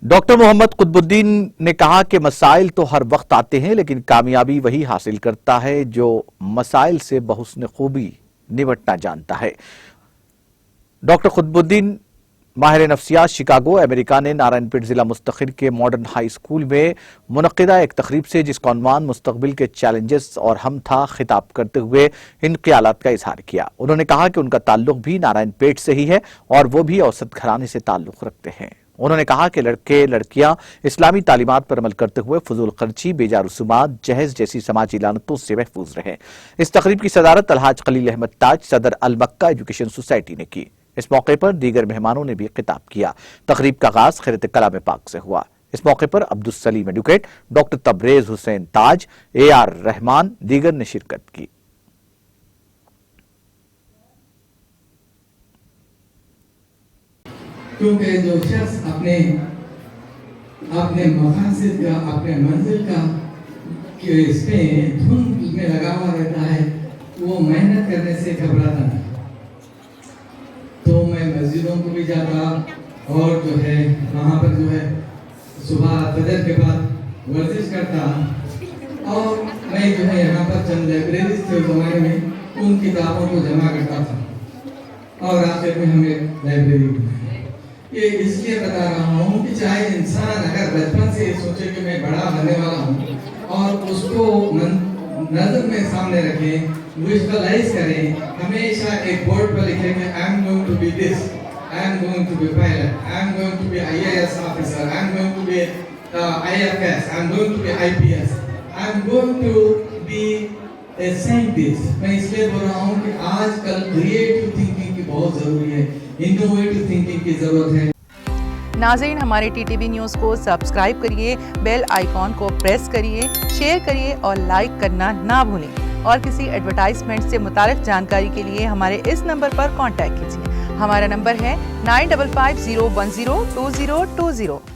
Doctor Mohammad Qutubuddin ने कहा कि मसाइल तो हर वक्त आते हैं, लेकिन कामयाबी वही हासिल करता है जो मसाइल से बहुस्न खूबी निपटना जानता है। डॉक्टर कुतुबुद्दीन माहिर नफ्सियात शिकागो अमेरिका ने नारायणपेट जिला मुस्तखिर के मॉडर्न हाई स्कूल में मुनक्किदा एक तकरीब से जिसका उन्वान मुस्तकबिल के चैलेंजेस और हम था खिताब करते हुए इन ख्यालात का इजहार किया। उन्होंने कहा कि उनका ताल्लुक भी नारायणपेट से ही है और वो भी औसत घराने से ताल्लुक रखते हैं। उन्होंने कहा कि लड़के लड़कियां इस्लामी तालीमात पर अमल करते हुए फजूल खर्ची, बेजा रसूमात, जहेज जैसी समाजी लानतों से महफूज रहे। इस तकरीब की सदारत अलहाज खलील अहमद ताज सदर अल मक्का एजुकेशन सोसाइटी ने की। इस मौके पर दीगर मेहमानों ने भी खिताब किया। तकरीब का आगाज खिरत कलाम पाक से हुआ। इस मौके पर अब्दुल सलीम एडवोकेट, डॉक्टर तबरेज हुसैन ताज, AR रहमान दीगर ने शिरकत की। क्योंकि जो शख्स अपने मकासद का, अपने मंजिल का इसमें धुन में लगा हुआ रहता है, वो मेहनत करने से घबराता नहीं। तो मैं मस्जिदों को भी जाता और जो है वहाँ पर जो है सुबह फजर के बाद वर्जिश करता, और मैं जो है यहाँ पर चंद लाइब्रेरीज थे उस ज़माने में, उन किताबों को जमा करता था और आखिर में हमें लाइब्रेरी बनाई। ये इसलिए बता रहा हूँ कि चाहे इंसान अगर बचपन से सोचे कि मैं बड़ा बनने वाला हूँ और उसको नजर में सामने रखें, विजुअलाइज करें, हमेशा एक बोर्ड पर लिखें कि I am going to be this, I am going to be pilot, I am going to be IAS officer, I am going to be IFS, I am going to be IPS, I am going to be a scientist. मैं इसलिए बोल रहा हूँ कि आजकल creative thinking की बहुत जरूरी है, इनोवेटिव थिंकिंग की जरूरत है। नाज़रीन, हमारे TTV न्यूज़ को सब्सक्राइब करिए, बेल आइकॉन को प्रेस करिए, शेयर करिए और लाइक करना ना भूलें। और किसी एडवर्टाइजमेंट से मुताल्लिक़ जानकारी के लिए हमारे इस नंबर पर कांटेक्ट कीजिए। हमारा नंबर है 9550102020।